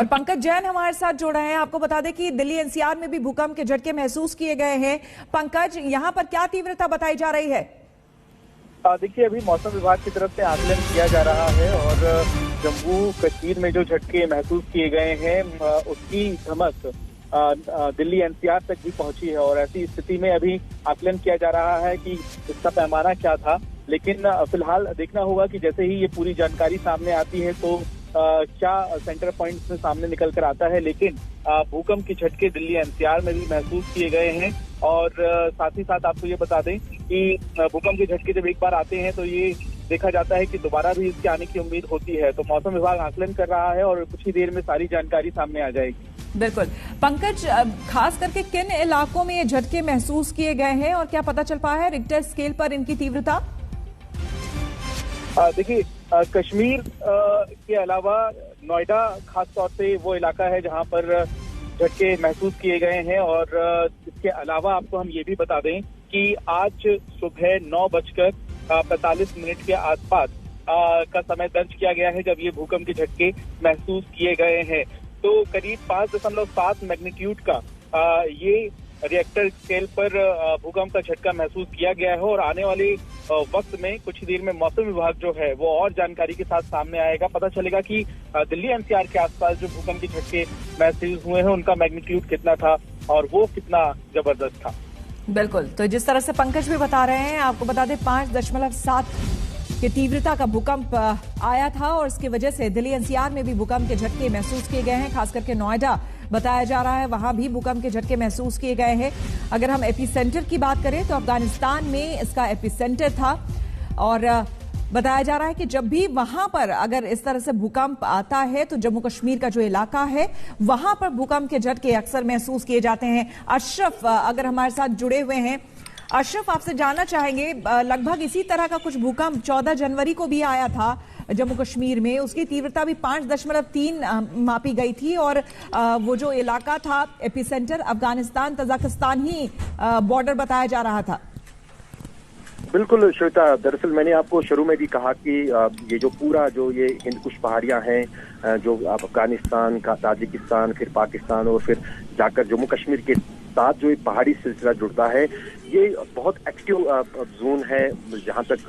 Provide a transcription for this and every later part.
और पंकज जैन हमारे साथ जुड़ा है। आपको बता दें कि दिल्ली एनसीआर में भी भूकंप के झटके महसूस किए गए हैं। पंकज, यहां पर क्या तीव्रता बताई जा रही है? देखिए, अभी मौसम विभाग की तरफ से आकलन किया जा रहा है और जम्मू कश्मीर में जो झटके महसूस किए गए हैं उसकी धमक दिल्ली एनसीआर तक भी पहुंची है। और ऐसी स्थिति में अभी आकलन किया जा रहा है कि इसका पैमाना क्या था। लेकिन फिलहाल देखना होगा कि जैसे ही ये पूरी जानकारी सामने आती है तो क्या सेंटर पॉइंट में सामने निकल कर आता है। लेकिन भूकंप के झटके दिल्ली एनसीआर में भी महसूस किए गए हैं। और साथ ही साथ आपको ये बता दें कि भूकंप के झटके जब एक बार आते हैं तो ये देखा जाता है कि दोबारा भी इसके आने की उम्मीद होती है। तो मौसम विभाग आकलन कर रहा है और कुछ ही देर में सारी जानकारी सामने आ जाएगी। बिल्कुल पंकज, खास करके किन इलाकों में ये झटके महसूस किए गए हैं और क्या पता चल पाया है रिक्टर स्केल पर इनकी तीव्रता? देखिए, कश्मीर के अलावा नोएडा खास तौर से वो इलाका है जहां पर झटके महसूस किए गए हैं। और इसके अलावा आपको हम ये भी बता दें कि आज सुबह 9:45 के आसपास का समय दर्ज किया गया है जब ये भूकंप के झटके महसूस किए गए हैं। तो करीब 5.7 मैग्नीट्यूड का ये रिएक्टर स्केल पर भूकंप का झटका महसूस किया गया है। और आने वाले वक्त में कुछ ही देर में मौसम विभाग जो है वो और जानकारी के साथ सामने आएगा। पता चलेगा कि दिल्ली एनसीआर के आसपास जो भूकंप के झटके महसूस हुए हैं उनका मैग्नीट्यूड कितना था और वो कितना जबरदस्त था। बिल्कुल, तो जिस तरह से पंकज भी बता रहे हैं, आपको बता दें 5.7 की तीव्रता का भूकंप आया था और इसकी वजह से दिल्ली एनसीआर में भी भूकंप के झटके महसूस किए गए हैं। खास करके नोएडा बताया जा रहा है, वहां भी भूकंप के झटके महसूस किए गए हैं। अगर हम एपिसेंटर की बात करें तो अफगानिस्तान में इसका एपिसेंटर था। और बताया जा रहा है कि जब भी वहां पर अगर इस तरह से भूकंप आता है तो जम्मू कश्मीर का जो इलाका है वहां पर भूकंप के झटके अक्सर महसूस किए जाते हैं। अशरफ अगर हमारे साथ जुड़े हुए हैं, अशरफ आपसे जानना चाहेंगे, लगभग इसी तरह का कुछ भूकंप 14 जनवरी को भी आया था जम्मू कश्मीर में। उसकी तीव्रता भी 5.3 मापी गई थी और वो जो इलाका था एपिसेंटर अफगानिस्तान तजाकिस्तान ही बॉर्डर बताया जा रहा था। बिल्कुल श्वेता, दरअसल मैंने आपको शुरू में भी कहा कि ये जो पूरा जो ये हिंदकुश पहाड़ियां हैं जो अफगानिस्तान का ताजिकिस्तान फिर पाकिस्तान और फिर जाकर जम्मू कश्मीर के साथ जो एक पहाड़ी सिलसिला जुड़ता है, ये बहुत एक्टिव जोन है। जहां तक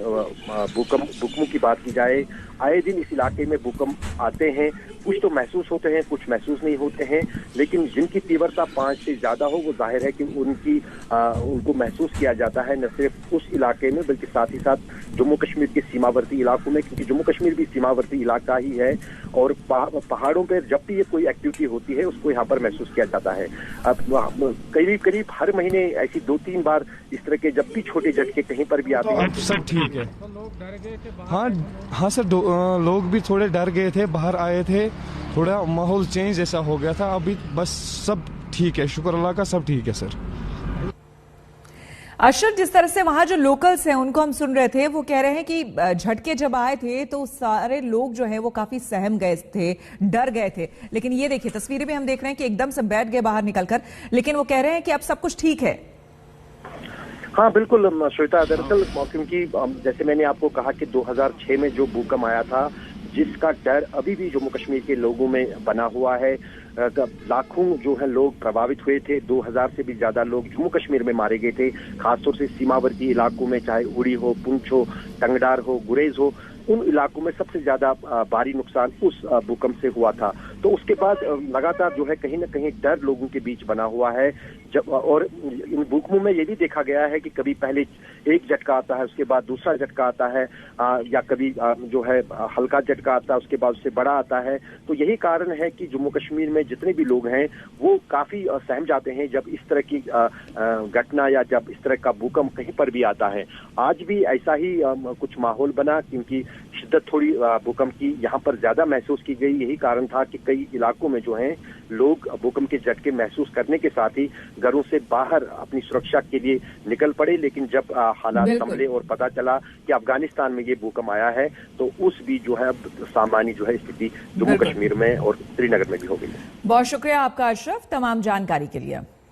भूकंपों की बात की जाए, आए दिन इस इलाके में भूकंप आते हैं। कुछ तो महसूस होते हैं, कुछ महसूस नहीं होते हैं, लेकिन जिनकी तीव्रता 5 से ज्यादा हो वो जाहिर है कि उनको महसूस किया जाता है, न सिर्फ उस इलाके में बल्कि साथ ही साथ जम्मू कश्मीर के सीमावर्ती इलाकों में, क्योंकि जम्मू कश्मीर भी सीमावर्ती इलाका ही है। और पहाड़ों पर जब भी ये कोई एक्टिविटी होती है उसको यहाँ पर महसूस किया जाता है। अब करीब हर महीने ऐसी 2-3 बार इस तरह के जब भी छोटे झटके कहीं पर भी आते हैं। अब सब ठीक है। हाँ सर, लोग भी थोड़े डर गए थे, बाहर आए थे, थोड़ा माहौल चेंज ऐसा हो गया था। अभी बस सब ठीक है, शुक्र अल्लाह का, सब ठीक है सर। अशरफ, जिस तरह से वहां जो लोकल्स हैं उनको हम सुन रहे थे, वो कह रहे हैं कि झटके जब आए थे तो सारे लोग जो है वो काफी सहम गए थे, डर गए थे। लेकिन ये देखिए तस्वीरें भी हम देख रहे हैं कि एकदम से बैठ गए बाहर निकलकर। लेकिन वो कह रहे हैं कि अब सब कुछ ठीक है। हाँ बिल्कुल श्वेता, दरअसल क्योंकि जैसे मैंने आपको कहा कि 2006 में जो भूकंप आया था, जिसका डर अभी भी जम्मू कश्मीर के लोगों में बना हुआ है। लाखों जो है लोग प्रभावित हुए थे, 2000 से भी ज्यादा लोग जम्मू कश्मीर में मारे गए थे। खासतौर से सीमावर्ती इलाकों में, चाहे उड़ी हो, पुंछ हो, टंगडार हो, गुरेज हो, उन इलाकों में सबसे ज्यादा भारी नुकसान उस भूकंप से हुआ था। तो उसके बाद लगातार जो है कहीं ना कहीं डर लोगों के बीच बना हुआ है। और इन भूकंपों में ये भी देखा गया है कि कभी पहले एक झटका आता है, उसके बाद दूसरा झटका आता है, या कभी जो है हल्का झटका आता है, उसके बाद उससे बड़ा आता है। तो यही कारण है कि जम्मू कश्मीर में जितने भी लोग हैं वो काफी सहम जाते हैं जब इस तरह की घटना या जब इस तरह का भूकंप कहीं पर भी आता है। आज भी ऐसा ही कुछ माहौल बना, क्योंकि शिद्दत थोड़ी भूकंप की यहाँ पर ज्यादा महसूस की गई। यही कारण था कि कई इलाकों में जो है लोग भूकंप के झटके महसूस करने के साथ ही घरों से बाहर अपनी सुरक्षा के लिए निकल पड़े। लेकिन जब हालात संभले और पता चला कि अफगानिस्तान में ये भूकंप आया है तो उस भी जो है अब सामान्य जो है स्थिति जम्मू कश्मीर में और श्रीनगर में भी हो गई है। बहुत शुक्रिया आपका अशरफ तमाम जानकारी के लिए।